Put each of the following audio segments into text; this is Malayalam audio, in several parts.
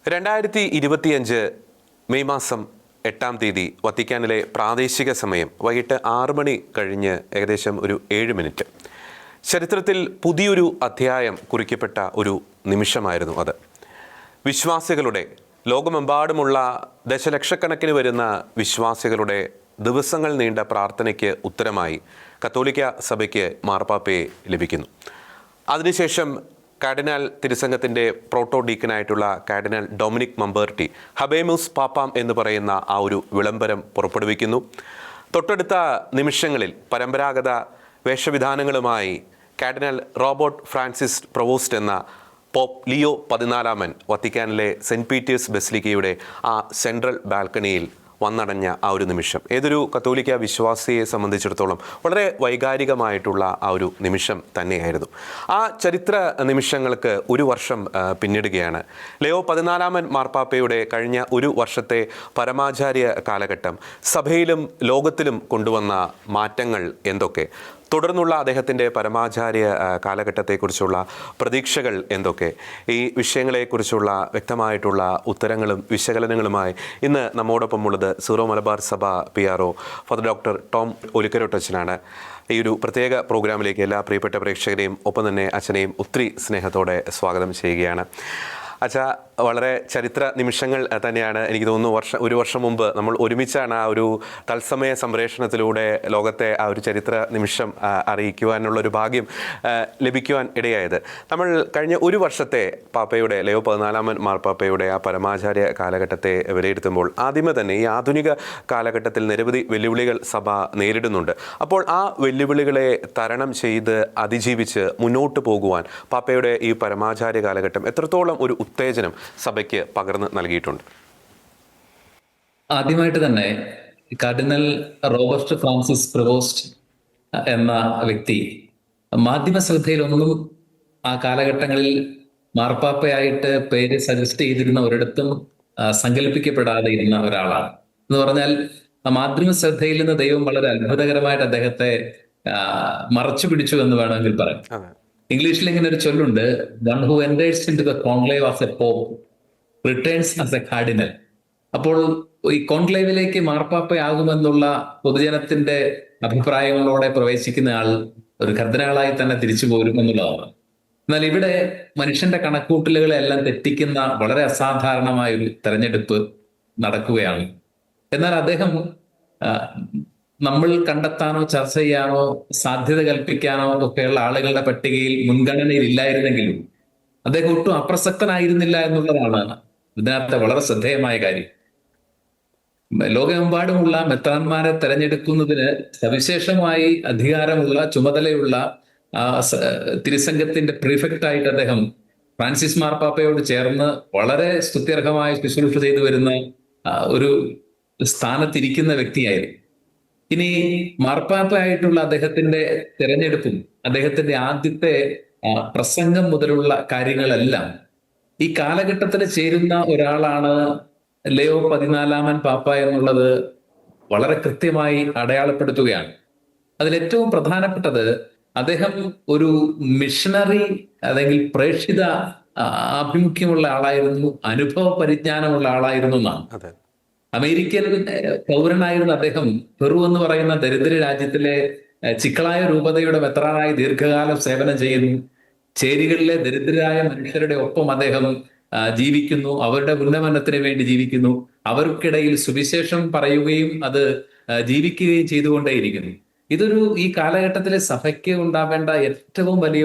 2025 മെയ് മാസം 8-ാം തീയതി വത്തിക്കാനിലെ പ്രാദേശിക സമയം വൈകിട്ട് 6 മണി കഴിഞ്ഞ് ഏകദേശം ഒരു 7 മിനിറ്റ്. ചരിത്രത്തിൽ പുതിയൊരു അധ്യായം കുറിക്കപ്പെട്ട ഒരു നിമിഷമായിരുന്നു അത്. വിശ്വാസികളുടെ, ലോകമെമ്പാടുമുള്ള ദശലക്ഷക്കണക്കിന് വരുന്ന വിശ്വാസികളുടെ ദിവസങ്ങൾ നീണ്ട പ്രാർത്ഥനയ്ക്ക് ഉത്തരമായി കത്തോലിക്ക സഭയ്ക്ക് മാർപ്പാപ്പയെ ലഭിക്കുന്നു. അതിനുശേഷം കാർഡിനൽ തിരുസംഘത്തിൻ്റെ പ്രോട്ടോ ഡീക്കനായിട്ടുള്ള കാർഡിനൽ ഡൊമിനിക് മമ്പേർട്ടി ഹബേമുസ് പാപ്പാം എന്ന് പറയുന്ന ആ ഒരു വിളംബരം പുറപ്പെടുവിക്കുന്നു. തൊട്ടടുത്ത നിമിഷങ്ങളിൽ പരമ്പരാഗത വേഷവിധാനങ്ങളുമായി കാർഡിനൽ റോബർട്ട് ഫ്രാൻസിസ് പ്രൊവോസ്റ്റ് എന്ന പോപ്പ് ലിയോ 14 വത്തിക്കാനിലെ സെൻറ്റ് പീറ്റേഴ്സ് ബസിലിക്കയുടെ ആ സെൻട്രൽ ബാൽക്കണിയിൽ വന്നടഞ്ഞ ആ ഒരു നിമിഷം ഏതൊരു കത്തോലിക്ക വിശ്വാസിയെ സംബന്ധിച്ചിടത്തോളം വളരെ വൈകാരികമായിട്ടുള്ള ആ ഒരു നിമിഷം തന്നെയായിരുന്നു. ആ ചരിത്ര നിമിഷങ്ങൾക്ക് ഒരു വർഷം പിന്നിടുകയാണ്. ലിയോ 14 മാർപ്പാപ്പയുടെ കഴിഞ്ഞ ഒരു വർഷത്തെ പരമാചാര്യ കാലഘട്ടം സഭയിലും ലോകത്തിലും കൊണ്ടുവന്ന മാറ്റങ്ങൾ എന്തൊക്കെ, തുടർന്നുള്ള അദ്ദേഹത്തിൻ്റെ പരമാചാര്യ കാലഘട്ടത്തെക്കുറിച്ചുള്ള പ്രതീക്ഷകൾ എന്തൊക്കെ, ഈ വിഷയങ്ങളെക്കുറിച്ചുള്ള വ്യക്തമായിട്ടുള്ള ഉത്തരങ്ങളും വിശകലനങ്ങളുമായി ഇന്ന് നമ്മോടൊപ്പമുള്ളത് സീറോ മലബാർ സഭ PRO ഫാദർ ഡോക്ടർ ടോം ഒലിക്കരോട്ടച്ചനാണ്. ഈ ഒരു പ്രത്യേക പ്രോഗ്രാമിലേക്ക് എല്ലാ പ്രിയപ്പെട്ട പ്രേക്ഷകരെയും ഒപ്പം തന്നെ അച്ഛനെയും ഒത്തിരി സ്നേഹത്തോടെ സ്വാഗതം ചെയ്യുകയാണ്. അച്ഛാ, വളരെ ചരിത്ര നിമിഷങ്ങൾ തന്നെയാണ്. എനിക്ക് തോന്നുന്നു ഒരു വർഷം മുമ്പ് നമ്മൾ ഒരുമിച്ചാണ് ആ ഒരു തത്സമയ സംപ്രേഷണത്തിലൂടെ ലോകത്തെ ആ ഒരു ചരിത്ര നിമിഷം അറിയിക്കുവാനുള്ളൊരു ഭാഗ്യം ലഭിക്കുവാൻ ഇടയായത്. നമ്മൾ കഴിഞ്ഞ ഒരു വർഷത്തെ പാപ്പയുടെ, ലിയോ 14 മാർപ്പാപ്പയുടെ ആ പരമാചാര്യ കാലഘട്ടത്തെ വിലയിരുത്തുമ്പോൾ ആദ്യമേ തന്നെ ഈ ആധുനിക കാലഘട്ടത്തിൽ നിരവധി വെല്ലുവിളികൾ സഭ നേരിടുന്നുണ്ട്. അപ്പോൾ ആ വെല്ലുവിളികളെ തരണം ചെയ്ത് അതിജീവിച്ച് മുന്നോട്ട് പോകുവാൻ പാപ്പയുടെ ഈ പരമാചാര്യ കാലഘട്ടം എത്രത്തോളം ഒരു ഉത്തേജനം സഭയ്ക്ക് പകർന്ന് നൽകിയിട്ടുണ്ട്? ആദ്യമായിട്ട് തന്നെ കാർഡിനൽ റോബർട്ട് ഫ്രാൻസിസ് പ്രൊവോസ്റ്റ് എന്ന വ്യക്തി മാധ്യമ ശ്രദ്ധയിലൊന്നും ആ കാലഘട്ടങ്ങളിൽ മാർപ്പാപ്പയായിട്ട് പേര് സജസ്റ്റ് ചെയ്തിരുന്ന ഒരിടത്തും സങ്കല്പിക്കപ്പെടാതെ ഇരുന്ന ഒരാളാണ്. എന്ന് പറഞ്ഞാൽ മാധ്യമ ശ്രദ്ധയിൽ നിന്ന് ദൈവം വളരെ അത്ഭുതകരമായിട്ട് അദ്ദേഹത്തെ മറച്ചു പിടിച്ചു എന്ന് വേണമെങ്കിൽ പറയാം. ഇംഗ്ലീഷിൽ ഇങ്ങനെ ഒരു ചൊല്ലുണ്ട്, one who enters into the conclave as a pope returns as a cardinal. അപ്പോൾ ഈ കോൺക്ലേവിലേക്ക് മാർപ്പാപ്പയാകുമെന്നുള്ള പൊതുജനത്തിന്റെ അഭിപ്രായങ്ങളോടെ പ്രവേശിക്കുന്ന ആൾ ഒരു കർദിനാളായി തന്നെ തിരിച്ചു പോരും എന്നുള്ളതാണ്. എന്നാൽ ഇവിടെ മനുഷ്യന്റെ കണക്കൂട്ടലുകളെല്ലാം തെറ്റിക്കുന്ന വളരെ അസാധാരണമായ ഒരു തെരഞ്ഞെടുപ്പ് നടക്കുകയാണ്. എന്നാൽ അദ്ദേഹം നമ്മൾ കണ്ടെത്താനോ ചർച്ച ചെയ്യാനോ സാധ്യത കൽപ്പിക്കാനോ ഒക്കെയുള്ള ആളുകളുടെ പട്ടികയിൽ മുൻഗണനയിൽ ഇല്ലായിരുന്നെങ്കിലും അദ്ദേഹം ഒട്ടും അപ്രസക്തനായിരുന്നില്ല എന്നുള്ളതാണ് ഇതിനകത്തെ വളരെ ശ്രദ്ധേയമായ കാര്യം. ലോകമെമ്പാടുമുള്ള മെത്രാന്മാരെ തെരഞ്ഞെടുക്കുന്നതിന് സവിശേഷമായി അധികാരമുള്ള ചുമതലയുള്ള തിരുസംഘത്തിന്റെ പ്രീഫെക്റ്റായിട്ട് അദ്ദേഹം ഫ്രാൻസിസ് മാർപ്പാപ്പയോട് ചേർന്ന് വളരെ സ്തുത്യർഹമായ ശുശ്രൂഷ ചെയ്തു വരുന്ന ഒരു സ്ഥാനത്തിരിക്കുന്ന വ്യക്തിയായിരുന്നു. ഇനി മാർപ്പാപ്പയായിട്ടുള്ള അദ്ദേഹത്തിന്റെ തിരഞ്ഞെടുപ്പും അദ്ദേഹത്തിന്റെ ആദ്യത്തെ പ്രസംഗം മുതലുള്ള കാര്യങ്ങളെല്ലാം ഈ കാലഘട്ടത്തിൽ ചേരുന്ന ഒരാളാണ് ലിയോ 14 പാപ്പ എന്നുള്ളത് വളരെ കൃത്യമായി അടയാളപ്പെടുത്തുകയാണ്. അതിലേറ്റവും പ്രധാനപ്പെട്ടത് അദ്ദേഹം ഒരു മിഷണറി അല്ലെങ്കിൽ പ്രേക്ഷിത ആഭിമുഖ്യമുള്ള ആളായിരുന്നു, അനുഭവ പരിജ്ഞാനമുള്ള ആളായിരുന്നു എന്നാണ്. അമേരിക്കൻ പൗരനായിരുന്ന അദ്ദേഹം പെറു എന്ന് പറയുന്ന ദരിദ്ര രാജ്യത്തിലെ ചിക്കളായ രൂപതയുടെ മെത്രാനായി ദീർഘകാലം സേവനം ചെയ്യുന്നു. ചേരികളിലെ ദരിദ്രരായ മനുഷ്യരുടെ ഒപ്പം അദ്ദേഹം ജീവിക്കുന്നു, അവരുടെ ഉന്നമനത്തിന് വേണ്ടി ജീവിക്കുന്നു, അവർക്കിടയിൽ സുവിശേഷം പറയുകയും അത് ജീവിക്കുകയും ചെയ്തുകൊണ്ടേയിരിക്കുന്നു. ഈ കാലഘട്ടത്തിലെ സഭയ്ക്ക് ഉണ്ടാവേണ്ട ഏറ്റവും വലിയ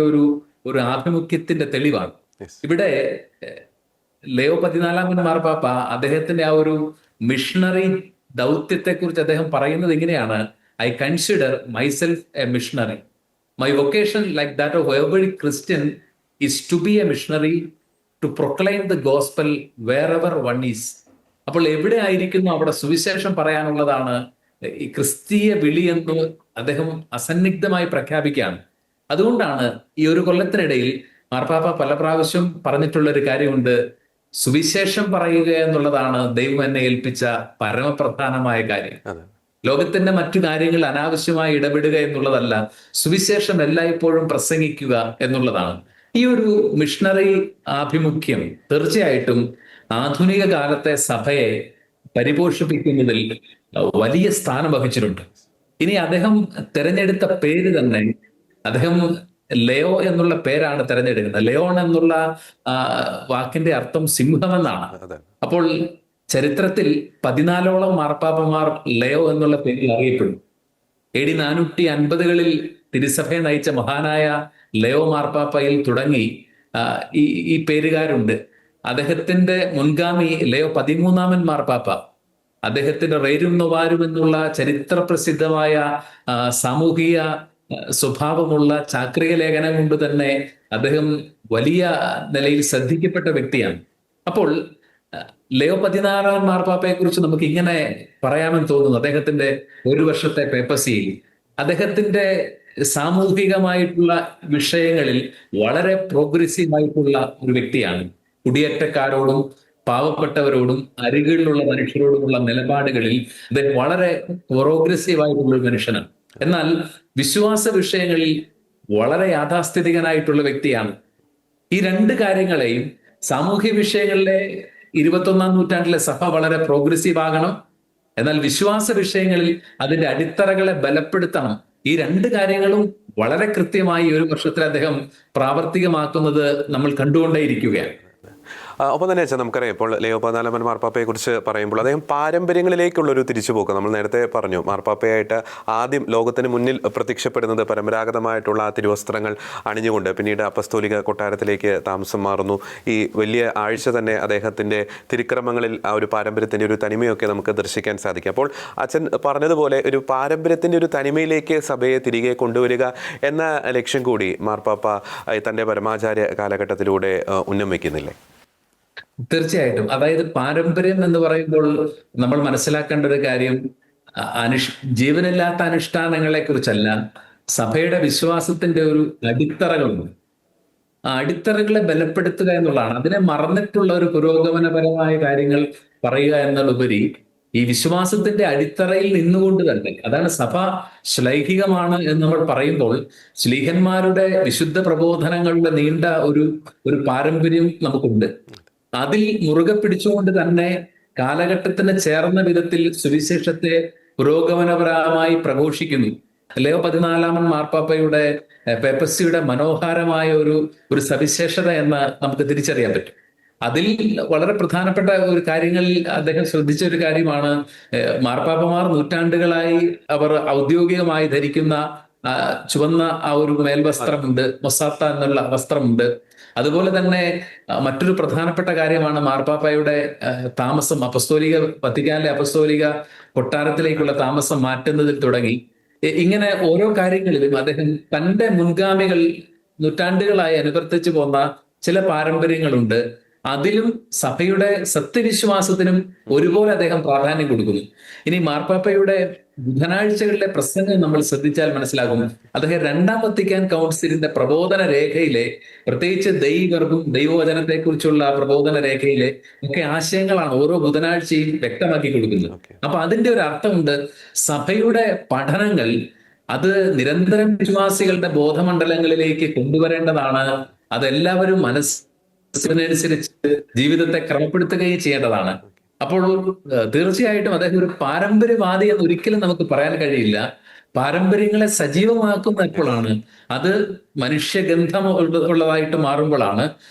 ഒരു ആഭിമുഖ്യത്തിന്റെ തെളിവാണ്. ഇവിടെ ലിയോ 14 മാർപ്പാപ്പ അദ്ദേഹത്തിന്റെ ആ ഒരു മിഷണറി ദൗത്യത്തെക്കുറിച്ച് അദ്ദേഹം പറയുന്നത് ഇങ്ങനെയാണ്: I consider myself a missionary. My vocation like that of every Christian is to be a missionary, to proclaim the gospel wherever one is. അപ്പോൾ എവിടെ ആയിരിക്കുന്നു അവിടെ സുവിശേഷം പറയാനുള്ളതാണ് ഈ ക്രിസ്തീയ വിളി എന്ന് അദ്ദേഹം അസന്നിഗ്ധമായി പ്രഖ്യാപിക്കുകയാണ്. അതുകൊണ്ടാണ് ഈ ഒരു കൊല്ലത്തിനിടയിൽ മാർപ്പാപ്പ പല പ്രാവശ്യം പറഞ്ഞിട്ടുള്ള ഒരു കാര്യമുണ്ട്: സുവിശേഷം പറയുക എന്നുള്ളതാണ് ദൈവം എന്നെ ഏൽപ്പിച്ച പരമപ്രധാനമായ കാര്യം. ലോകത്തിന്റെ മറ്റു കാര്യങ്ങൾ അനാവശ്യമായി ഇടപെടുക എന്നുള്ളതല്ല, സുവിശേഷം എല്ലായ്പ്പോഴും പ്രസംഗിക്കുക എന്നുള്ളതാണ്. ഈ ഒരു മിഷണറി ആഭിമുഖ്യം തീർച്ചയായിട്ടും ആധുനിക കാലത്തെ സഭയെ പരിപോഷിപ്പിക്കുന്നതിൽ വലിയ സ്ഥാനം വഹിച്ചിട്ടുണ്ട്. ഇനി അദ്ദേഹം തെരഞ്ഞെടുത്ത പേര് തന്നെ, അദ്ദേഹം ലെയോ എന്നുള്ള പേരാണ് തെരഞ്ഞെടുക്കുന്നത്. ലെയോൺ എന്നുള്ള വാക്കിന്റെ അർത്ഥം സിംഹം എന്നാണ്. അതെ. അപ്പോൾ ചരിത്രത്തിൽ 14ഓളം മാർപ്പാപ്പമാർ ലെയോ എന്നുള്ള പേരിൽ അറിയപ്പെടും. AD 450കളിൽ തിരുസഭയെ നയിച്ച മഹാനായ ലെയോ മാർപ്പാപ്പയിൽ തുടങ്ങി ഈ പേരുകാരുണ്ട്. അദ്ദേഹത്തിന്റെ മുൻഗാമി ലെയോ 13-ാമൻ മാർപ്പാപ്പ, അദ്ദേഹത്തിന്റെ റേരും നൊവാരും എന്നുള്ള ചരിത്ര പ്രസിദ്ധമായ സാമൂഹിക സ്വഭാവമുള്ള ചാക്രിക ലേഖനം കൊണ്ട് തന്നെ അദ്ദേഹം വലിയ നിലയിൽ ശ്രദ്ധിക്കപ്പെട്ട വ്യക്തിയാണ്. അപ്പോൾ ലെയോ 14-ാമൻ മാർപ്പാപ്പയെ കുറിച്ച് നമുക്ക് ഇങ്ങനെ പറയാമെന്ന് തോന്നുന്നു. അദ്ദേഹത്തിന്റെ ഒരു വർഷത്തെ പേപ്പസിയിൽ അദ്ദേഹത്തിന്റെ സാമൂഹികമായിട്ടുള്ള വിഷയങ്ങളിൽ വളരെ പ്രോഗ്രസീവ് ആയിട്ടുള്ള ഒരു വ്യക്തിയാണ്. കുടിയേറ്റക്കാരോടും പാവപ്പെട്ടവരോടും അരികിലുള്ള മനുഷ്യരോടുമുള്ള നിലപാടുകളിൽ അദ്ദേഹം വളരെ പ്രോഗ്രസീവ് ആയിട്ടുള്ള ഒരു മനുഷ്യനാണ്. എന്നാൽ വിശ്വാസ വിഷയങ്ങളിൽ വളരെ യാഥാസ്ഥിതികനായിട്ടുള്ള വ്യക്തിയാണ്. ഈ രണ്ട് കാര്യങ്ങളെയും, സാമൂഹ്യ വിഷയങ്ങളിലെ 21-ാം നൂറ്റാണ്ടിലെ സഭ വളരെ പ്രോഗ്രസീവ് ആകണം, എന്നാൽ വിശ്വാസ വിഷയങ്ങളിൽ അതിന്റെ അടിത്തറകളെ ബലപ്പെടുത്തണം. ഈ രണ്ട് കാര്യങ്ങളും വളരെ കൃത്യമായി ഒരു വർഷത്തിൽ അദ്ദേഹം പ്രാവർത്തികമാക്കുന്നത് നമ്മൾ കണ്ടുകൊണ്ടേയിരിക്കുകയാണ്. ഒപ്പം തന്നെ വെച്ചാൽ നമുക്കറിയാം, ഇപ്പോൾ ലെയോ 14-ാമൻ മാർപ്പാപ്പയെ കുറിച്ച് പറയുമ്പോൾ അദ്ദേഹം പാരമ്പര്യങ്ങളിലേക്കുള്ളൊരു തിരിച്ചുപോക്ക്. നമ്മൾ നേരത്തെ പറഞ്ഞു, മാർപ്പാപ്പയായിട്ട് ആദ്യം ലോകത്തിന് മുന്നിൽ പ്രത്യക്ഷപ്പെടുന്നത് പരമ്പരാഗതമായിട്ടുള്ള ആ തിരുവസ്ത്രങ്ങൾ അണിഞ്ഞുകൊണ്ട്, പിന്നീട് അപ്പസ്തോലിക കൊട്ടാരത്തിലേക്ക് താമസം മാറുന്നു. ഈ വലിയ ആഴ്ച തന്നെ അദ്ദേഹത്തിൻ്റെ തിരുക്രമങ്ങളിൽ ആ ഒരു പാരമ്പര്യത്തിൻ്റെ ഒരു തനിമയൊക്കെ നമുക്ക് ദർശിക്കാൻ സാധിക്കും. അപ്പോൾ അച്ഛൻ പറഞ്ഞതുപോലെ ഒരു പാരമ്പര്യത്തിൻ്റെ ഒരു തനിമയിലേക്ക് സഭയെ തിരികെ കൊണ്ടുവരിക എന്ന ലക്ഷ്യം കൂടി മാർപ്പാപ്പ തൻ്റെ പരമാചാര്യ കാലഘട്ടത്തിലൂടെ ഉന്നമിക്കുന്നില്ലേ? തീർച്ചയായിട്ടും. അതായത് പാരമ്പര്യം എന്ന് പറയുമ്പോൾ നമ്മൾ മനസ്സിലാക്കേണ്ട ഒരു കാര്യം, ജീവനില്ലാത്ത അനുഷ്ഠാനങ്ങളെ കുറിച്ചല്ല, സഭയുടെ വിശ്വാസത്തിന്റെ ഒരു അടിത്തറകളുണ്ട്. ആ അടിത്തറകളെ ബലപ്പെടുത്തുക എന്നുള്ളതാണ്. അതിനെ മറന്നിട്ടുള്ള ഒരു പുരോഗമനപരമായ കാര്യങ്ങൾ പറയുക എന്നതിലുപരി ഈ വിശ്വാസത്തിന്റെ അടിത്തറയിൽ നിന്നുകൊണ്ട് തന്നെ, അതാണ് സഭ ശ്ലൈഹികമാണ് എന്ന് നമ്മൾ പറയുമ്പോൾ, ശ്ലീഹന്മാരുടെ വിശുദ്ധ പ്രബോധനങ്ങളുടെ നീണ്ട ഒരു പാരമ്പര്യം നമുക്കുണ്ട്. അതിൽ മുറുകെ പിടിച്ചുകൊണ്ട് തന്നെ കാലഘട്ടത്തിന് ചേർന്ന വിധത്തിൽ സുവിശേഷത്തെ പുരോഗമനപരമായി പ്രഘോഷിക്കുന്നു. ലെയോ 14-ാമൻ മാർപ്പാപ്പയുടെ പേപ്പസിയുടെ മനോഹരമായ ഒരു സവിശേഷത എന്ന് നമുക്ക് തിരിച്ചറിയാൻ പറ്റും. അതിൽ വളരെ പ്രധാനപ്പെട്ട ഒരു കാര്യങ്ങളിൽ അദ്ദേഹം ശ്രദ്ധിച്ച ഒരു കാര്യമാണ്, മാർപ്പാപ്പമാർ നൂറ്റാണ്ടുകളായി അവർ ഔദ്യോഗികമായി ധരിക്കുന്ന ചുവന്ന ആ ഒരു മേൽവസ്ത്രമുണ്ട്, മൊസാത്ത എന്നുള്ള വസ്ത്രമുണ്ട്. അതുപോലെ തന്നെ മറ്റൊരു പ്രധാനപ്പെട്ട കാര്യമാണ് മാർപ്പാപ്പയുടെ താമസം, വത്തിക്കാനിലെ അപ്പസ്തോലിക കൊട്ടാരത്തിലേക്കുള്ള താമസം മാറ്റുന്നതിൽ തുടങ്ങി. ഇങ്ങനെ ഓരോ കാര്യങ്ങളിലും അദ്ദേഹം തന്റെ മുൻഗാമികൾ നൂറ്റാണ്ടുകളായി അനുവർത്തിച്ചു പോന്ന ചില പാരമ്പര്യങ്ങളുണ്ട്. അതിലും സഭയുടെ സത്യവിശ്വാസത്തിനും ഒരുപോലെ അദ്ദേഹം പ്രാധാന്യം കൊടുക്കുന്നു. ഇനി മാർപ്പാപ്പയുടെ ബുധനാഴ്ചകളിലെ പ്രസംഗം നമ്മൾ ശ്രദ്ധിച്ചാൽ മനസ്സിലാകും, അദ്ദേഹം 2-ാം വത്തിക്കാൻ കൗൺസിലിന്റെ പ്രബോധന രേഖയിലെ, പ്രത്യേകിച്ച് ദൈവവചനത്തെ കുറിച്ചുള്ള പ്രബോധന രേഖയിലെ ഒക്കെ ആശയങ്ങളാണ് ഓരോ ബുധനാഴ്ചയും വ്യക്തമാക്കി കൊടുക്കുന്നത്. അപ്പൊ അതിന്റെ ഒരു അർത്ഥമുണ്ട്. സഭയുടെ പഠനങ്ങൾ അത് നിരന്തരം വിശ്വാസികളുടെ ബോധമണ്ഡലങ്ങളിലേക്ക് കൊണ്ടുവരേണ്ടതാണ്. അതെല്ലാവരും മനസ്സിനനുസരിച്ച് ജീവിതത്തെ ക്രമപ്പെടുത്തുകയും ചെയ്യേണ്ടതാണ്. അപ്പോൾ തീർച്ചയായിട്ടും അദ്ദേഹം ഒരു പാരമ്പര്യവാദി എന്ന് ഒരിക്കലും നമുക്ക് പറയാൻ കഴിയില്ല. പാരമ്പര്യങ്ങളെ സജീവമാക്കുന്ന എപ്പോഴാണ്, അത് മനുഷ്യഗന്ധം ഉള്ളതായിട്ട് മാറുമ്പോഴാണ്.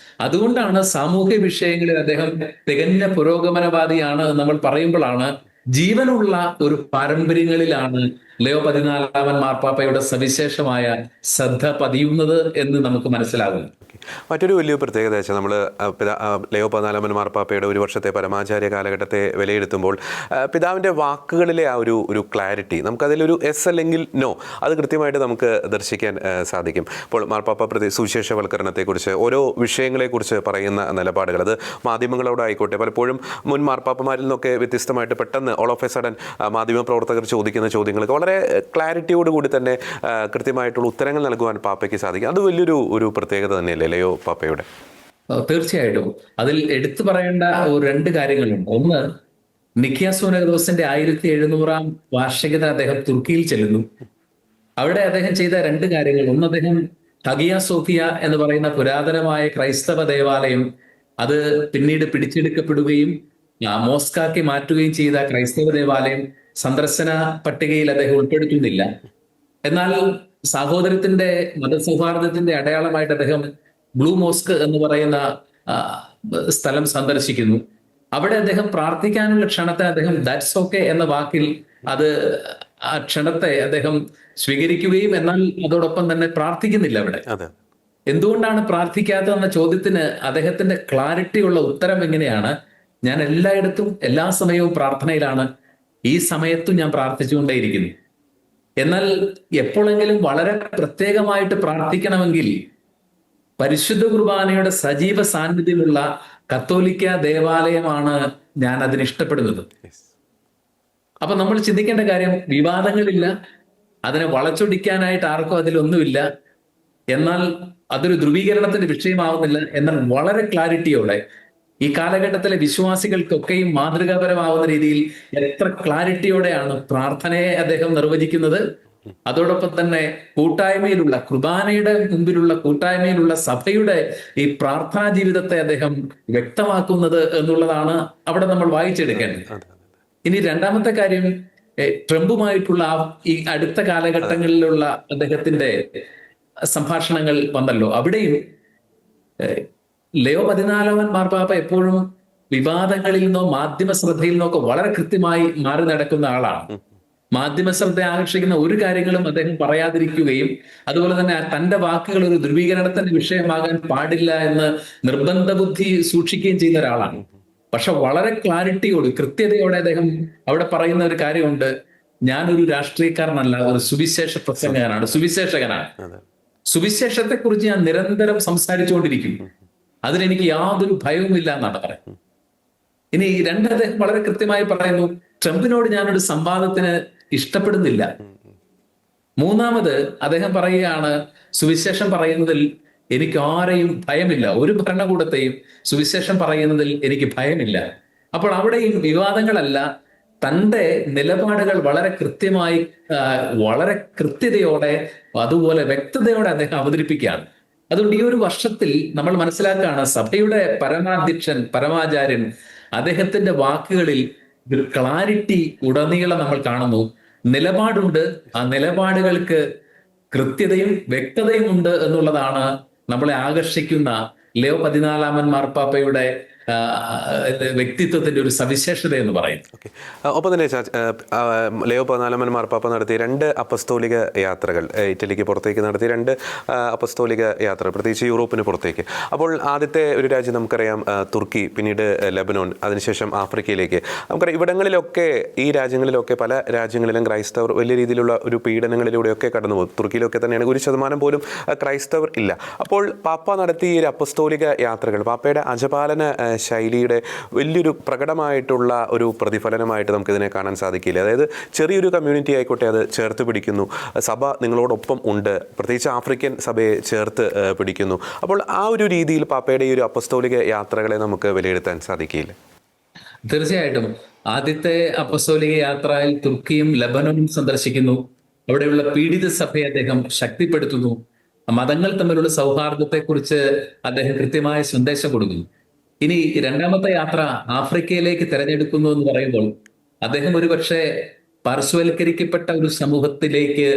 അതുകൊണ്ടാണ് സാമൂഹ്യ വിഷയങ്ങളിൽ അദ്ദേഹം തികഞ്ഞ പുരോഗമനവാദിയാണ് നമ്മൾ പറയുമ്പോഴാണ് ജീവനുള്ള ഒരു പാരമ്പര്യങ്ങളിലാണ് ലെയോ 14-ാമൻ മാർപ്പാപ്പയുടെ സവിശേഷമായ ശ്രദ്ധ പതിയുന്നത് എന്ന് നമുക്ക് മനസ്സിലാകും. മറ്റൊരു വലിയ പ്രത്യേകത വെച്ചാൽ, നമ്മൾ ലെയോ 14-ാമൻ മാർപ്പാപ്പയുടെ ഒരു വർഷത്തെ പരമാചാര്യ കാലഘട്ടത്തെ വിലയിരുത്തുമ്പോൾ പിതാവിൻ്റെ വാക്കുകളിലെ ആ ഒരു ക്ലാരിറ്റി, നമുക്കതിലൊരു എസ് അല്ലെങ്കിൽ നോ, അത് കൃത്യമായിട്ട് നമുക്ക് ദർശിക്കാൻ സാധിക്കും. ഇപ്പോൾ മാർപ്പാപ്പ സുവിശേഷവൽക്കരണത്തെക്കുറിച്ച്, ഓരോ വിഷയങ്ങളെക്കുറിച്ച് പറയുന്ന നിലപാടുകൾ, അത് മാധ്യമങ്ങളോടായിക്കോട്ടെ, പലപ്പോഴും മുൻ മാർപ്പാപ്പമാരിൽ നിന്നൊക്കെ വ്യത്യസ്തമായിട്ട് പെട്ടെന്ന് ഓൾ ഓഫ് എ സഡൻ മാധ്യമപ്രവർത്തകർ ചോദിക്കുന്ന ചോദ്യങ്ങൾക്ക് വളരെ ക്ലാരിറ്റിയോടുകൂടി തന്നെ കൃത്യമായിട്ടുള്ള ഉത്തരങ്ങൾ നൽകുവാൻ പാപ്പയ്ക്ക് സാധിക്കും. അത് വലിയൊരു പ്രത്യേകത തന്നെയല്ലേ ലെയോ പാപ്പയുടെ? തീർച്ചയായിട്ടും. അതിൽ എടുത്തു പറയേണ്ട രണ്ട് കാര്യങ്ങളുണ്ട്. ഒന്ന്, നിക്കിയ സുനഹദോസിന്റെ 1700-ാം വാർഷികത അദ്ദേഹം തുർക്കിയിൽ ചെല്ലുന്നു. അവിടെ അദ്ദേഹം ചെയ്ത രണ്ട് കാര്യങ്ങൾ. ഒന്ന്, അദ്ദേഹം ഹഗിയ സോഫിയ എന്ന് പറയുന്ന പുരാതനമായ ക്രൈസ്തവ ദേവാലയം അത് പിന്നീട് പിടിച്ചെടുക്കപ്പെടുകയും മോസ്കാക്കി മാറ്റുകയും ചെയ്ത ക്രൈസ്തവ ദേവാലയം സന്ദർശന പട്ടികയിൽ അദ്ദേഹം ഉൾപ്പെടുത്തുന്നില്ല. എന്നാൽ സഹോദരത്തിന്റെ മതസൗഹാർദ്ദത്തിന്റെ അടയാളമായിട്ട് അദ്ദേഹം ബ്ലൂ മോസ്ക് എന്ന് പറയുന്ന ആ, സ്ഥലം സന്ദർശിക്കുന്നു. അവിടെ അദ്ദേഹം പ്രാർത്ഥിക്കാനുള്ള ക്ഷണത്തെ അദ്ദേഹം ദാറ്റ്സ് ഓക്കെ എന്ന വാക്കിൽ അത് ആ ക്ഷണത്തെ അദ്ദേഹം സ്വീകരിക്കുകയും എന്നാൽ അതോടൊപ്പം തന്നെ പ്രാർത്ഥിക്കുന്നില്ല അവിടെ. അതെ. എന്തുകൊണ്ടാണ് പ്രാർത്ഥിക്കാത്തതെന്ന ചോദ്യത്തിന് അദ്ദേഹത്തിന്റെ ക്ലാരിറ്റി ഉള്ള ഉത്തരം എങ്ങനെയാണ്? ഞാൻ എല്ലായിടത്തും എല്ലാ സമയവും പ്രാർത്ഥനയിലാണ്, ഈ സമയത്തും ഞാൻ പ്രാർത്ഥിച്ചുകൊണ്ടേയിരിക്കുന്നു. എന്നാൽ എപ്പോഴെങ്കിലും വളരെ പ്രത്യേകമായിട്ട് പ്രാർത്ഥിക്കണമെങ്കിൽ പരിശുദ്ധ കുർബാനയുടെ സജീവ സാന്നിധ്യമുള്ള കത്തോലിക്ക ദേവാലയമാണ് ഞാൻ അതിന് ഇഷ്ടപ്പെടുന്നത്. Yes. അപ്പൊ നമ്മൾ ചിന്തിക്കേണ്ട കാര്യം, വിവാദങ്ങളില്ല, അതിനെ വളച്ചൊടിക്കാനായിട്ട് ആർക്കും അതിലൊന്നുമില്ല, എന്നാൽ അതൊരു ധ്രുവീകരണത്തിന്റെ വിഷയമാവുന്നില്ല. എന്നാൽ വളരെ ക്ലാരിറ്റിയോടെ ഈ കാലഘട്ടത്തിലെ വിശ്വാസികൾക്കൊക്കെയും മാതൃകാപരമാവുന്ന രീതിയിൽ എത്ര ക്ലാരിറ്റിയോടെയാണ് പ്രാർത്ഥനയെ അദ്ദേഹം നിർവചിക്കുന്നത്. അതോടൊപ്പം തന്നെ കൂട്ടായ്മയിലുള്ള കുർബാനയുടെ മുമ്പിലുള്ള കൂട്ടായ്മയിലുള്ള സഭയുടെ ഈ പ്രാർത്ഥനാ ജീവിതത്തെ അദ്ദേഹം വ്യക്തമാക്കുന്നത് എന്നുള്ളതാണ് അവിടെ നമ്മൾ വായിച്ചെടുക്കേണ്ടത്. അതെ. ഇനി രണ്ടാമത്തെ കാര്യം, ട്രംപുമായിട്ടുള്ള ഈ അടുത്ത കാലഘട്ടങ്ങളിലുള്ള അദ്ദേഹത്തിന്റെ സംഭാഷണങ്ങൾ വന്നല്ലോ. അവിടെയും ലിയോ 14 മാർപ്പാപ്പ എപ്പോഴും വിവാദങ്ങളിൽ നിന്നോ മാധ്യമ ശ്രദ്ധയിൽ നിന്നോ ഒക്കെ വളരെ കൃത്യമായി മാറി നടക്കുന്ന ആളാണ്. മാധ്യമ ശ്രദ്ധ ആകർഷിക്കുന്ന ഒരു കാര്യങ്ങളും അദ്ദേഹം പറയാതിരിക്കുകയും അതുപോലെ തന്നെ തന്റെ വാക്കുകൾ ഒരു ധ്രുവീകരണത്തിന്റെ വിഷയമാകാൻ പാടില്ല എന്ന് നിർബന്ധ ബുദ്ധി സൂക്ഷിക്കുകയും ചെയ്യുന്ന ഒരാളാണ്. പക്ഷെ വളരെ ക്ലാരിറ്റിയോട് കൃത്യതയോടെ അദ്ദേഹം അവിടെ പറയുന്ന ഒരു കാര്യമുണ്ട്, ഞാനൊരു രാഷ്ട്രീയക്കാരനല്ല, ഒരു സുവിശേഷ പ്രസംഗകനാണ്, സുവിശേഷകനാണ്. അതെ. സുവിശേഷത്തെ കുറിച്ച് ഞാൻ നിരന്തരം സംസാരിച്ചുകൊണ്ടിരിക്കും, അതിലെനിക്ക് യാതൊരു ഭയവുമില്ല എന്നാണ് പറയുന്നത്. ഇനി രണ്ട്, അദ്ദേഹം വളരെ കൃത്യമായി പറയുന്നു, ട്രംപിനോട് ഞാനൊരു സംവാദത്തിന് ഇഷ്ടപ്പെടുന്നില്ല. മൂന്നാമത് അദ്ദേഹം പറയുകയാണ്, സുവിശേഷം പറയുന്നതിൽ എനിക്ക് ആരെയും ഭയമില്ല, ഒരു ഭരണകൂടത്തെയും സുവിശേഷം പറയുന്നതിൽ എനിക്ക് ഭയമില്ല. അപ്പോൾ അവിടെയും വിവാദങ്ങളല്ല, തന്റെ നിലപാടുകൾ വളരെ കൃത്യമായി വളരെ കൃത്യതയോടെ അതുപോലെ വ്യക്തതയോടെ അദ്ദേഹം അവതരിപ്പിക്കുകയാണ്. അതുകൊണ്ട് ഈ ഒരു വർഷത്തിൽ നമ്മൾ മനസ്സിലാക്കുകയാണ്, സഭയുടെ പരമാധ്യക്ഷൻ പരമാചാര്യൻ അദ്ദേഹത്തിന്റെ വാക്കുകളിൽ ഒരു ക്ലാരിറ്റി ഉടനീളം നമ്മൾ കാണുന്നു. നിലപാടുണ്ട്, ആ നിലപാടുകൾക്ക് കൃത്യതയും വ്യക്തതയും ഉണ്ട് എന്നുള്ളതാണ് നമ്മളെ ആകർഷിക്കുന്ന ലിയോ 14 മാർപ്പാപ്പയുടെ വ്യക്തിത്വത്തിന്റെ ഒരു സവിശേഷത എന്ന് പറയുന്നത്. ഓക്കെ. ഒപ്പം തന്നെ ലിയോ 14 മാർപ്പാപ്പ നടത്തിയ 2 അപ്പസ്തോലിക യാത്രകൾ, ഇറ്റലിക്ക് പുറത്തേക്ക് നടത്തിയ 2 അപ്പസ്തോലിക യാത്രകൾ, പ്രത്യേകിച്ച് യൂറോപ്പിന് പുറത്തേക്ക്. അപ്പോൾ ആദ്യത്തെ ഒരു രാജ്യം നമുക്കറിയാം തുർക്കി, പിന്നീട് ലെബനോൺ, അതിനുശേഷം ആഫ്രിക്കയിലേക്ക്. നമുക്കറിയാം ഇവിടങ്ങളിലൊക്കെ, ഈ രാജ്യങ്ങളിലൊക്കെ പല രാജ്യങ്ങളിലും ക്രൈസ്തവർ വലിയ രീതിയിലുള്ള ഒരു പീഡനങ്ങളിലൂടെയൊക്കെ കടന്നു പോകും. തുർക്കിയിലൊക്കെ തന്നെയാണ് 1% പോലും ക്രൈസ്തവർ ഇല്ല. അപ്പോൾ പാപ്പ നടത്തിയ ഈ ഒരു അപ്പസ്തോലിക യാത്രകൾ പാപ്പയുടെ അജപാലന ശൈലിയുടെ വലിയൊരു പ്രകടമായിട്ടുള്ള ഒരു പ്രതിഫലനമായിട്ട് നമുക്കിതിനെ കാണാൻ സാധിക്കില്ല. അതായത് ചെറിയൊരു കമ്മ്യൂണിറ്റി ആയിക്കോട്ടെ, അത് ചേർത്ത് പിടിക്കുന്നു, സഭ നിങ്ങളോടൊപ്പം ഉണ്ട്, പ്രത്യേകിച്ച് ആഫ്രിക്കൻ സഭയെ ചേർത്ത് പിടിക്കുന്നു. അപ്പോൾ ആ ഒരു രീതിയിൽ പാപ്പയുടെ ഈ ഒരു അപ്പസ്തോലിക യാത്രകളെ നമുക്ക് വിലയിരുത്താൻ സാധിക്കില്ല. തീർച്ചയായിട്ടും ആദ്യത്തെ അപ്പസ്തോലിക യാത്രയിൽ തുർക്കിയും ലെബനോനും സന്ദർശിക്കുന്നു. അവിടെയുള്ള പീഡിത സഭയെ അദ്ദേഹം ശക്തിപ്പെടുത്തുന്നു. മതങ്ങൾ തമ്മിലുള്ള സൗഹാർദ്ദത്തെക്കുറിച്ച് അദ്ദേഹം കൃത്യമായ സന്ദേശം കൊടുക്കുന്നു. ഇനി രണ്ടാമത്തെ യാത്ര ആഫ്രിക്കയിലേക്ക് തിരഞ്ഞെടുക്കുന്നു എന്ന് പറയുമ്പോൾ അദ്ദേഹം ഒരുപക്ഷെ പാർശ്വവൽക്കരിക്കപ്പെട്ട ഒരു സമൂഹത്തിലേക്ക്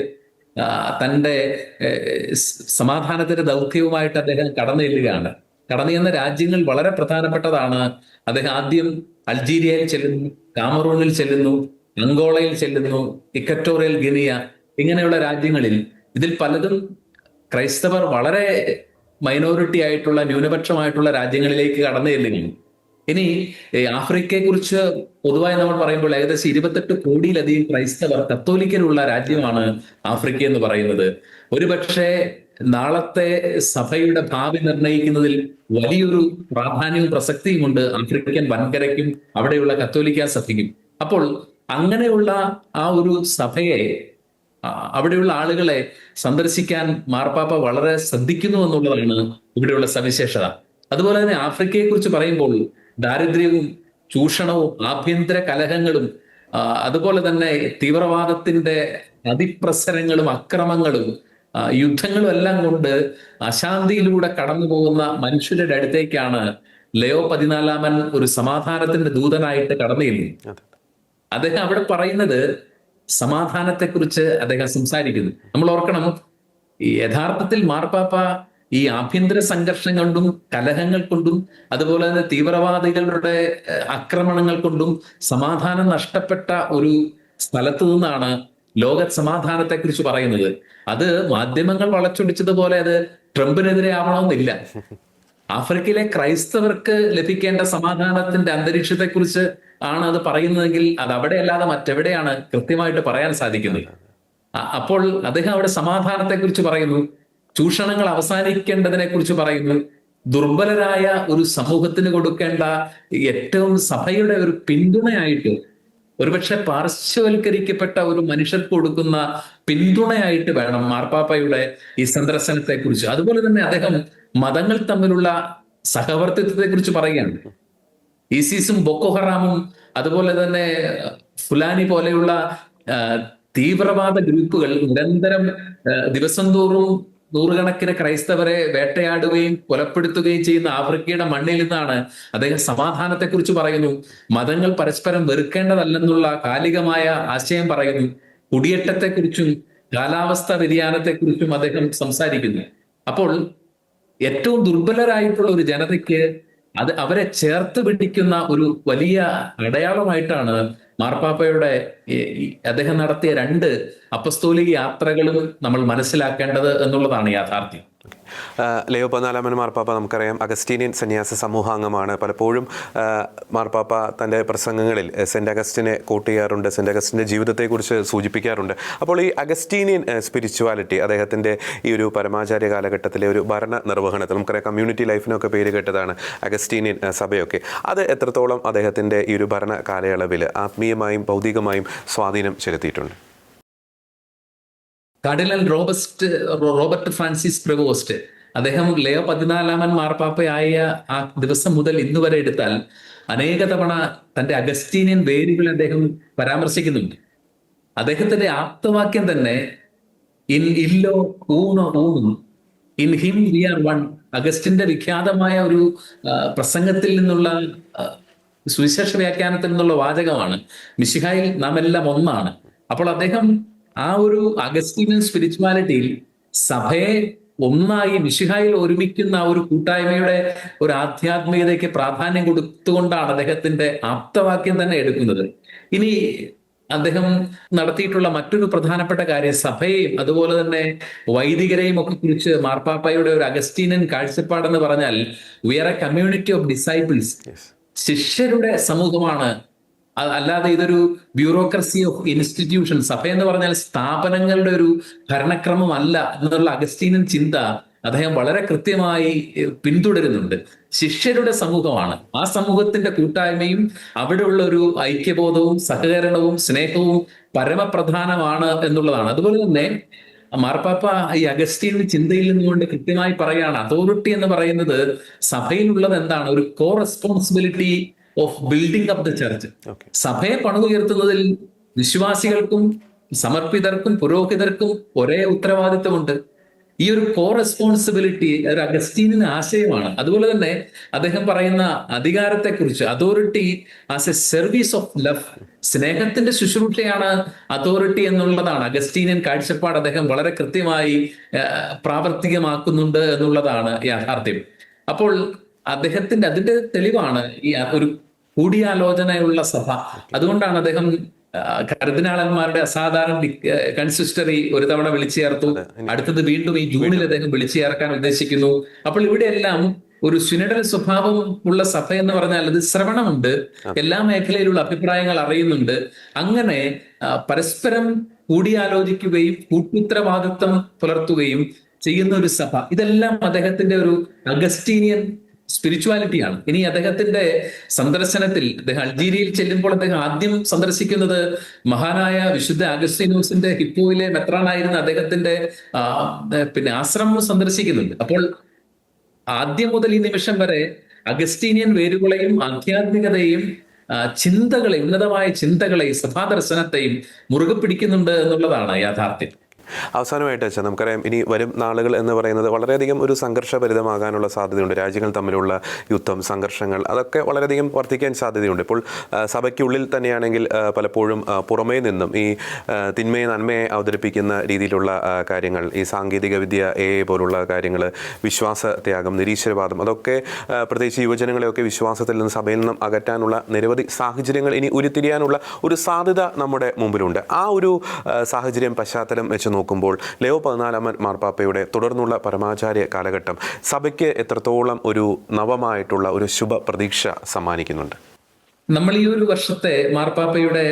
തൻ്റെ സമാധാനത്തിന്റെ ദൗത്യവുമായിട്ട് അദ്ദേഹം കടന്നു ചെല്ലുകയാണ്. കടന്നു ചെന്ന രാജ്യങ്ങൾ വളരെ പ്രധാനപ്പെട്ടതാണ്. അദ്ദേഹം ആദ്യം അൾജീരിയയിൽ ചെല്ലുന്നു, കാമറൂണിൽ ചെല്ലുന്നു, അങ്കോളയിൽ ചെല്ലുന്നു, ഇക്വറ്റോറിയൽ ഗിനിയ, ഇങ്ങനെയുള്ള രാജ്യങ്ങളിൽ. ഇതിൽ പലതും ക്രൈസ്തവർ വളരെ മൈനോറിറ്റി ആയിട്ടുള്ള ന്യൂനപക്ഷമായിട്ടുള്ള രാജ്യങ്ങളിലേക്ക് കടന്നു ചെല്ലുകയും. ഇനി ആഫ്രിക്കയെ കുറിച്ച് പൊതുവായി നമ്മൾ പറയുമ്പോൾ ഏകദേശം 28 കോടിയിലധികം ക്രൈസ്തവർ കത്തോലിക്കലുള്ള രാജ്യമാണ് ആഫ്രിക്ക എന്ന് പറയുന്നത്. ഒരുപക്ഷെ നാളത്തെ സഭയുടെ ഭാവി നിർണ്ണയിക്കുന്നതിൽ വലിയൊരു പ്രാധാന്യവും പ്രസക്തിയുമുണ്ട് ആഫ്രിക്കൻ വൻകരയ്ക്കും അവിടെയുള്ള കത്തോലിക്ക സഭയ്ക്കും. അപ്പോൾ അങ്ങനെയുള്ള ആ ഒരു സഭയെ, അവിടെയുള്ള ആളുകളെ സന്ദർശിക്കാൻ മാർപ്പാപ്പ വളരെ ശ്രദ്ധിക്കുന്നു എന്നുള്ളതാണ് ഇവിടെയുള്ള സവിശേഷത. അതുപോലെ തന്നെ ആഫ്രിക്കയെ കുറിച്ച് പറയുമ്പോൾ ദാരിദ്ര്യവും ചൂഷണവും ആഭ്യന്തര കലഹങ്ങളും അതുപോലെ തന്നെ തീവ്രവാദത്തിന്റെ അതിപ്രസരങ്ങളും അക്രമങ്ങളും യുദ്ധങ്ങളും എല്ലാം കൊണ്ട് അശാന്തിയിലൂടെ കടന്നു പോകുന്ന മനുഷ്യരുടെ അടുത്തേക്കാണ് ലയോ 14 ഒരു സമാധാനത്തിന്റെ ദൂതനായിട്ട് കടന്നിരുന്നു. അതെ. അദ്ദേഹം അവിടെ പറയുന്നത് സമാധാനത്തെക്കുറിച്ച് അദ്ദേഹം സംസാരിക്കുന്നു. നമ്മൾ ഓർക്കണം, ഈ യഥാർത്ഥത്തിൽ മാർപ്പാപ്പ ഈ ആഭ്യന്തര സംഘർഷം കൊണ്ടും കലഹങ്ങൾ കൊണ്ടും അതുപോലെ തന്നെ തീവ്രവാദികളുടെ ആക്രമണങ്ങൾ കൊണ്ടും സമാധാനം നഷ്ടപ്പെട്ട ഒരു സ്ഥലത്ത് നിന്നാണ് ലോക സമാധാനത്തെക്കുറിച്ച് പറയുന്നത്. അത് മാധ്യമങ്ങൾ വളച്ചൊടിച്ചതുപോലെ അത് ട്രംപിനെതിരെ ആവണമെന്നില്ല. ആഫ്രിക്കയിലെ ക്രൈസ്തവർക്ക് ലഭിക്കേണ്ട സമാധാനത്തിന്റെ അന്തരീക്ഷത്തെക്കുറിച്ച് ആണ് അത് പറയുന്നതെങ്കിൽ അത് അവിടെ അല്ലാതെ മറ്റെവിടെയാണ് കൃത്യമായിട്ട് പറയാൻ സാധിക്കുന്നത്? അപ്പോൾ അദ്ദേഹം അവിടെ സമാധാനത്തെക്കുറിച്ച് പറയുന്നു, ചൂഷണങ്ങൾ അവസാനിക്കേണ്ടതിനെ കുറിച്ച് പറയുന്നു, ദുർബലരായ ഒരു സമൂഹത്തിന് കൊടുക്കേണ്ട ഏറ്റവും സഭയുടെ ഒരു പിന്തുണയായിട്ട്, ഒരുപക്ഷെ പാർശ്വവൽക്കരിക്കപ്പെട്ട ഒരു മനുഷ്യർക്ക് കൊടുക്കുന്ന പിന്തുണയായിട്ട് വേണം മാർപ്പാപ്പയുടെ ഈ സന്ദർശനത്തെ കുറിച്ച്. അതുപോലെ തന്നെ അദ്ദേഹം മതങ്ങൾ തമ്മിലുള്ള സഹവർത്തിത്വത്തെ കുറിച്ച് പറയുകയാണ്. ഈസിസും ബൊക്കോ ഹറാമും അതുപോലെ തന്നെ ഫുലാനി പോലെയുള്ള തീവ്രവാദ ഗ്രൂപ്പുകൾ നിരന്തരം ദിവസം തോറും നൂറുകണക്കിന് ക്രൈസ്തവരെ വേട്ടയാടുകയും കൊലപ്പെടുത്തുകയും ചെയ്യുന്ന ആഫ്രിക്കയുടെ മണ്ണിൽ നിന്നാണ് അദ്ദേഹം സമാധാനത്തെക്കുറിച്ച് പറയുന്നു. മതങ്ങൾ പരസ്പരം വെറുക്കേണ്ടതല്ലെന്നുള്ള കാലികമായ ആശയം പറയുന്നു. കുടിയേറ്റത്തെക്കുറിച്ചും കാലാവസ്ഥ വ്യതിയാനത്തെക്കുറിച്ചും അദ്ദേഹം സംസാരിക്കുന്നു. അപ്പോൾ ഏറ്റവും ദുർബലരായിട്ടുള്ള ഒരു ജനതയ്ക്ക് അവരെ ചേർത്ത് പിടിക്കുന്ന ഒരു വലിയ അടയാളമായിട്ടാണ് മാർപ്പാപ്പയുടെ അദ്ദേഹം നടത്തിയ 2 അപ്പസ്തോലിക യാത്രകളും നമ്മൾ മനസ്സിലാക്കേണ്ടത് എന്നുള്ളതാണ് യാഥാർത്ഥ്യം. ലയോ 14 മാർപ്പാപ്പ നമുക്കറിയാം അഗസ്റ്റീനിയൻ സന്യാസ സമൂഹാംഗമാണ്. പലപ്പോഴും മാർപ്പാപ്പ തൻ്റെ പ്രസംഗങ്ങളിൽ സെൻറ്റ് അഗസ്റ്റിനെ കോട്ട് ചെയ്യാറുണ്ട്, സെൻറ്റ് അഗസ്റ്റിൻ്റെ ജീവിതത്തെക്കുറിച്ച് സൂചിപ്പിക്കാറുണ്ട്. അപ്പോൾ ഈ അഗസ്റ്റീനിയൻ സ്പിരിച്വാലിറ്റി അദ്ദേഹത്തിൻ്റെ ഈ ഒരു പരമാചാര്യ കാലഘട്ടത്തിലെ ഒരു ഭരണ നിർവഹണത്തിൽ, നമുക്കറിയാം കമ്മ്യൂണിറ്റി ലൈഫിനൊക്കെ പേര് കേട്ടതാണ് അഗസ്റ്റീനിയൻ സഭയൊക്കെ, അത് എത്രത്തോളം അദ്ദേഹത്തിൻ്റെ ഈ ഒരു ഭരണ കാലയളവിൽ ആത്മീയമായും ഭൗതികമായും സ്വാധീനം ചെലുത്തിയിട്ടുണ്ട്? കാർഡിനൽ റോബർട്ട് ഫ്രാൻസിസ് പ്രെവോസ്റ്റ്, അദ്ദേഹം ലയോ 14 മാർപ്പാപ്പയായ ആ ദിവസം മുതൽ ഇന്ന് വരെ എടുത്താൽ അനേക തവണ തന്റെ അഗസ്റ്റീനിയൻ വേരുകൾ അദ്ദേഹം പരാമർശിക്കുന്നുണ്ട്. അദ്ദേഹത്തിന്റെ ആപ്തവാക്യം തന്നെ ഇൻ ഇല്ലോ ഊണോ ഊണും in him we are one. അഗസ്റ്റിന്റെ വിഖ്യാതമായ ഒരു പ്രസംഗത്തിൽ നിന്നുള്ള സുവിശേഷ വ്യാഖ്യാനത്തിൽ നിന്നുള്ള വാചകമാണ്, മിശിഹായിൽ നാം എല്ലാം ഒന്നാണ്. അപ്പോൾ അദ്ദേഹം ആ ഒരു അഗസ്റ്റീനിയൻ സ്പിരിച്വാലിറ്റിയിൽ സഭയെ ഒന്നായി മിശിഹായിൽ ഒരുമിക്കുന്ന ഒരു കൂട്ടായ്മയുടെ ഒരു ആധ്യാത്മികതയ്ക്ക് പ്രാധാന്യം കൊടുത്തുകൊണ്ടാണ് അദ്ദേഹത്തിന്റെ ആപ്തവാക്യം തന്നെ എടുക്കുന്നത്. ഇനി അദ്ദേഹം നടത്തിയിട്ടുള്ള മറ്റൊരു പ്രധാനപ്പെട്ട കാര്യം, സഭയെയും അതുപോലെ തന്നെ വൈദികരെയും ഒക്കെ കുറിച്ച് മാർപ്പാപ്പയുടെ ഒരു അഗസ്റ്റീനിയൻ കാഴ്ചപ്പാടെന്ന് പറഞ്ഞാൽ we are a community of disciples, ശിഷ്യരുടെ സമൂഹമാണ്, അല്ലാതെ ഇതൊരു ബ്യൂറോക്രസി ഓഫ് ഇൻസ്റ്റിറ്റ്യൂഷൻ. സഭ എന്ന് പറഞ്ഞാൽ സ്ഥാപനങ്ങളുടെ ഒരു ഭരണക്രമം അല്ല എന്നുള്ള അഗസ്റ്റീനിയൻ ചിന്ത അദ്ദേഹം വളരെ കൃത്യമായി പിന്തുടരുന്നുണ്ട്. ശിഷ്യരുടെ സമൂഹമാണ്, ആ സമൂഹത്തിന്റെ കൂട്ടായ്മയും അവിടെയുള്ള ഒരു ഐക്യബോധവും സഹകരണവും സ്നേഹവും പരമപ്രധാനമാണ് എന്നുള്ളതാണ്. അതുപോലെ തന്നെ മാർപ്പാപ്പ ഈ അഗസ്റ്റീൻ ചിന്തയിൽ നിന്നുകൊണ്ട് കൃത്യമായി പറയാണ്, അതോറിറ്റി എന്ന് പറയുന്നത് സഭയിലുള്ളത് എന്താണ്? ഒരു co-responsibility of building up the church. സഭയെ പണിതുയർത്തുന്നതിൽ വിശ്വാസികൾക്കും സമർപ്പിതർക്കും പുരോഹിതർക്കും ഒരേ ഉത്തരവാദിത്വമുണ്ട്. ഈ ഒരു കോ റെസ്പോൺസിബിലിറ്റി ഒരു അഗസ്റ്റീനിയൻ ആശയമാണ്. അതുപോലെ തന്നെ അദ്ദേഹം പറയുന്ന അധികാരത്തെക്കുറിച്ച്, authority as a service of love, സ്നേഹത്തിന്റെ ശുശ്രൂഷയാണ് അതോറിറ്റി എന്നുള്ളതാണ് അഗസ്റ്റീനിയൻ കാഴ്ചപ്പാട്. അദ്ദേഹം വളരെ കൃത്യമായി പ്രാവർത്തികമാക്കുന്നുണ്ട് എന്നുള്ളതാണ് യാഥാർത്ഥ്യം. അപ്പോൾ അതിന്റെ തെളിവാണ് ഈ ഒരു കൂടിയാലോചനയുള്ള സഭ. അതുകൊണ്ടാണ് അദ്ദേഹം കർദിനാളന്മാരുടെ അസാധാരണ കൺസിസ്റ്ററി ഒരു തവണ വിളിച്ചു ചേർത്തു. അടുത്തത് വീണ്ടും ഈ ജൂണിൽ അദ്ദേഹം വിളിച്ചു ചേർക്കാൻ ഉദ്ദേശിക്കുന്നു. അപ്പോൾ ഇവിടെയെല്ലാം ഒരു സിനഡൽ സ്വഭാവം ഉള്ള സഭ എന്ന് പറഞ്ഞാൽ അത് ശ്രവണമുണ്ട്, എല്ലാ മേഖലയിലുള്ള അഭിപ്രായങ്ങൾ അറിയുന്നുണ്ട്. അങ്ങനെ പരസ്പരം കൂടിയാലോചിക്കുകയും കൂട്ടുത്തരവാദിത്വം പുലർത്തുകയും ചെയ്യുന്ന ഒരു സഭ, ഇതെല്ലാം അദ്ദേഹത്തിന്റെ ഒരു അഗസ്റ്റീനിയൻ സ്പിരിച്വാലിറ്റിയാണ്. ഇനി അദ്ദേഹത്തിന്റെ സന്ദർശനത്തിൽ അദ്ദേഹം അൾജീരിയയിൽ ചെല്ലുമ്പോൾ അദ്ദേഹം ആദ്യം സന്ദർശിക്കുന്നത് മഹാനായ വിശുദ്ധ അഗസ്റ്റീനോസിന്റെ ഹിപ്പോയിലെ മെത്രാനായിരുന്ന അദ്ദേഹത്തിന്റെ ആശ്രമം സന്ദർശിക്കുന്നുണ്ട്. അപ്പോൾ ആദ്യം മുതൽ ഈ നിമിഷം വരെ അഗസ്റ്റീനിയൻ വേരുകളെയും ആധ്യാത്മികതയെയും ചിന്തകളെ, ഉന്നതമായ ചിന്തകളെയും സഭാദർശനത്തെയും മുറുകെ പിടിക്കുന്നുണ്ട് എന്നുള്ളതാണ് യാഥാർത്ഥ്യം. അവസാനമായിട്ട് വെച്ചാൽ നമുക്കറിയാം ഇനി വരും നാളുകൾ എന്ന് പറയുന്നത് വളരെയധികം ഒരു സംഘർഷഭരിതമാകാനുള്ള സാധ്യതയുണ്ട്. രാജ്യങ്ങൾ തമ്മിലുള്ള യുദ്ധം, സംഘർഷങ്ങൾ അതൊക്കെ വളരെയധികം വർദ്ധിക്കാൻ സാധ്യതയുണ്ട്. ഇപ്പോൾ സഭയ്ക്കുള്ളിൽ തന്നെയാണെങ്കിൽ പലപ്പോഴും പുറമേ നിന്നും ഈ തിന്മയെ നന്മയെ അവതരിപ്പിക്കുന്ന രീതിയിലുള്ള കാര്യങ്ങൾ, ഈ സാങ്കേതിക വിദ്യ, AI പോലുള്ള കാര്യങ്ങൾ, വിശ്വാസത്യാഗം, നിരീശ്വരവാദം, അതൊക്കെ പ്രത്യേകിച്ച് യുവജനങ്ങളെയൊക്കെ വിശ്വാസത്തിൽ നിന്ന് സഭയിൽ നിന്നും അകറ്റാനുള്ള നിരവധി സാഹചര്യങ്ങൾ ഇനി ഉരുത്തിരിയാനുള്ള ഒരു സാധ്യത നമ്മുടെ മുമ്പിലുണ്ട്. ആ ഒരു സാഹചര്യം പശ്ചാത്തലം വെച്ച് നോക്കുമ്പോൾ ലിയോ 14 മാർപ്പാപ്പയുടെ തുടർന്നുള്ള പരമാചാര്യ കാലഘട്ടം സഭയ്ക്ക് എത്രത്തോളം ഒരു നവമായിട്ടുള്ള ഒരു ശുഭ പ്രതീക്ഷ സമ്മാനിക്കുന്നുണ്ട്? നമ്മൾ ഈ ഒരു വർഷത്തെ മാർപ്പാപ്പയുടെ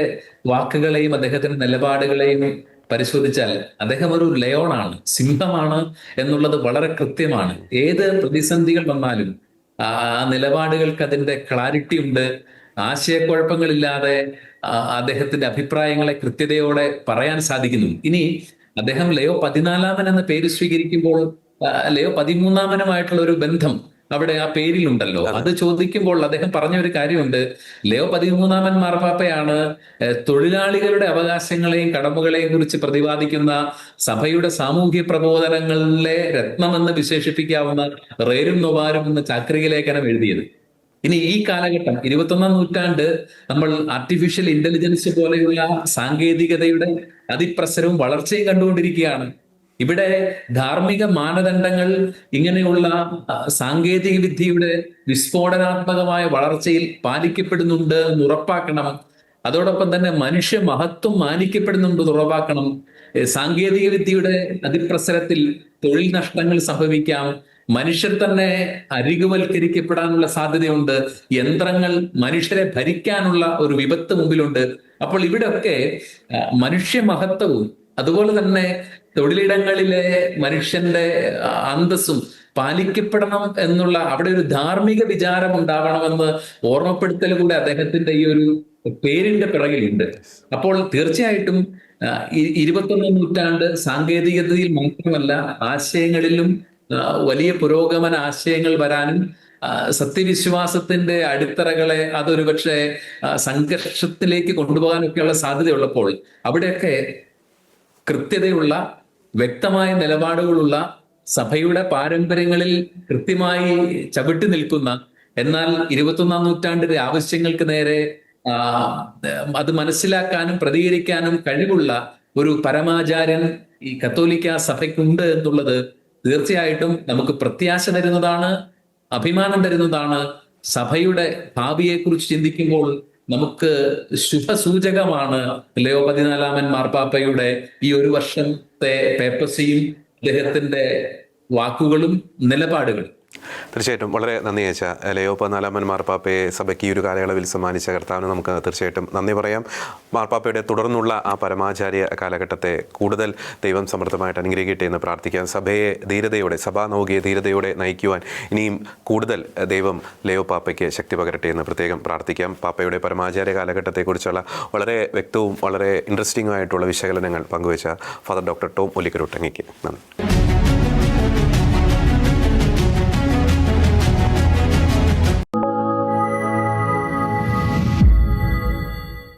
വാക്കുകളെയും അദ്ദേഹത്തിന്റെ നിലപാടുകളെയും പരിശോധിച്ചാൽ അദ്ദേഹം ഒരു ലയോണാണ്, സിംഹമാണ് എന്നുള്ളത് വളരെ കൃത്യമാണ്. ഏത് പ്രതിസന്ധികൾ വന്നാലും ആ നിലപാടുകൾക്ക് അതിന്റെ ക്ലാരിറ്റി ഉണ്ട്. ആശയക്കുഴപ്പങ്ങളില്ലാതെ അദ്ദേഹത്തിന്റെ അഭിപ്രായങ്ങളെ കൃത്യതയോടെ പറയാൻ സാധിക്കുന്നു. ഇനി അദ്ദേഹം ലിയോ 14 എന്ന പേര് സ്വീകരിക്കുമ്പോൾ ലിയോ 13 ഒരു ബന്ധം അവിടെ ആ പേരിലുണ്ടല്ലോ. അത് ചോദിക്കുമ്പോൾ അദ്ദേഹം പറഞ്ഞ ഒരു കാര്യമുണ്ട്. ലിയോ 13 മാർപ്പാപ്പയാണ് തൊഴിലാളികളുടെ അവകാശങ്ങളെയും കടമകളെയും കുറിച്ച് പ്രതിപാദിക്കുന്ന സഭയുടെ സാമൂഹ്യ പ്രബോധനങ്ങളിലെ രത്നമെന്ന് വിശേഷിപ്പിക്കാവുന്ന റേരും നൊവാരും എന്ന ചാക്രിക ലേഖനം എഴുതിയത്. ഇനി ഈ കാലഘട്ടം 21ാം നൂറ്റാണ്ട് നമ്മൾ ആർട്ടിഫിഷ്യൽ ഇന്റലിജൻസ് പോലെയുള്ള സാങ്കേതികതയുടെ അതിപ്രസരവും വളർച്ചയും കണ്ടുകൊണ്ടിരിക്കുകയാണ്. ഇവിടെ ധാർമ്മിക മാനദണ്ഡങ്ങൾ ഇങ്ങനെയുള്ള സാങ്കേതിക വിദ്യയുടെ വിസ്ഫോടനാത്മകമായ വളർച്ചയിൽ പാലിക്കപ്പെടുന്നുണ്ട് എന്ന് ഉറപ്പാക്കണം. അതോടൊപ്പം തന്നെ മനുഷ്യ മഹത്വം മാനിക്കപ്പെടുന്നുണ്ട് ഉറപ്പാക്കണം. സാങ്കേതിക വിദ്യയുടെ അതിപ്രസരത്തിൽ തൊഴിൽ നഷ്ടങ്ങൾ സംഭവിക്കാം. മനുഷ്യർ തന്നെ അരികുവൽക്കരിക്കപ്പെടാനുള്ള സാധ്യതയുണ്ട്. യന്ത്രങ്ങൾ മനുഷ്യരെ ഭരിക്കാനുള്ള ഒരു വിപത്ത് മുമ്പിലുണ്ട്. അപ്പോൾ ഇവിടെയൊക്കെ മനുഷ്യ മഹത്വവും അതുപോലെ തന്നെ തൊഴിലിടങ്ങളിലെ മനുഷ്യന്റെ അന്തസ്സും പാലിക്കപ്പെടണം എന്നുള്ള അവിടെ ഒരു ധാർമ്മിക വിചാരം ഉണ്ടാവണമെന്ന് ഓർമ്മപ്പെടുത്തൽ കൂടെ അദ്ദേഹത്തിന്റെ ഈ ഒരു പേരിന്റെ പിറകിലുണ്ട്. അപ്പോൾ തീർച്ചയായിട്ടും 21ാം നൂറ്റാണ്ട് സാങ്കേതികതയിൽ മാത്രമല്ല ആശയങ്ങളിലും വലിയ പുരോഗമന ആശയങ്ങൾ വരാനും സത്യവിശ്വാസത്തിന്റെ അടിത്തറകളെ അതൊരു പക്ഷേ സംഘർഷത്തിലേക്ക് കൊണ്ടുപോകാനൊക്കെയുള്ള സാധ്യതയുള്ളപ്പോൾ അവിടെയൊക്കെ കൃത്യതയുള്ള വ്യക്തമായ നിലപാടുകളുള്ള സഭയുടെ പാരമ്പര്യങ്ങളിൽ കൃത്യമായി ചവിട്ടി നിൽക്കുന്ന, എന്നാൽ 21ാം നൂറ്റാണ്ടിലെ ആവശ്യങ്ങൾക്ക് നേരെ അത് മനസ്സിലാക്കാനും പ്രതികരിക്കാനും കഴിവുള്ള ഒരു പരമാചാര്യൻ ഈ കത്തോലിക്ക സഭയ്ക്കുണ്ട് എന്നുള്ളത് തീർച്ചയായിട്ടും നമുക്ക് പ്രത്യാശ തരുന്നതാണ്, അഭിമാനം തരുന്നതാണ്. സഭയുടെ ഭാവിയെക്കുറിച്ച് ചിന്തിക്കുമ്പോൾ നമുക്ക് ശുഭസൂചകമാണ് ലിയോ 14 മാർപ്പാപ്പയുടെ ഈ ഒരു വർഷത്തെ പേപ്പസിയും അദ്ദേഹത്തിന്റെ വാക്കുകളും നിലപാടുകളും. തീർച്ചയായിട്ടും വളരെ നന്ദി അയച്ച ലിയോ 14 മാർപ്പാപ്പയെ സഭയ്ക്ക് ഈ ഒരു കാലയളവിൽ സമ്മാനിച്ച കർത്താവിന് നമുക്ക് തീർച്ചയായിട്ടും നന്ദി പറയാം. മാർപ്പാപ്പയുടെ തുടർന്നുള്ള ആ പരമാചാര്യ കാലഘട്ടത്തെ കൂടുതൽ ദൈവം സമൃദ്ധമായിട്ട് അനുഗ്രഹിക്കട്ടെ എന്ന് പ്രാർത്ഥിക്കാം. സഭയെ ധീരതയോടെ, സഭാനൗകിയെ ധീരതയോടെ നയിക്കുവാൻ ഇനിയും കൂടുതൽ ദൈവം ലിയോ പാപ്പയ്ക്ക് ശക്തി പകരട്ടെ എന്ന് പ്രത്യേകം പ്രാർത്ഥിക്കാം. പാപ്പയുടെ പരമാചാര്യ കാലഘട്ടത്തെക്കുറിച്ചുള്ള വളരെ വ്യക്തവും വളരെ ഇൻട്രസ്റ്റിംഗ് ആയിട്ടുള്ള വിശകലനങ്ങൾ പങ്കുവച്ച ഫാദർ ഡോക്ടർ ടോം ഒല്ലിക്കരോട്ടങ്ങയ്ക്ക് നന്ദി.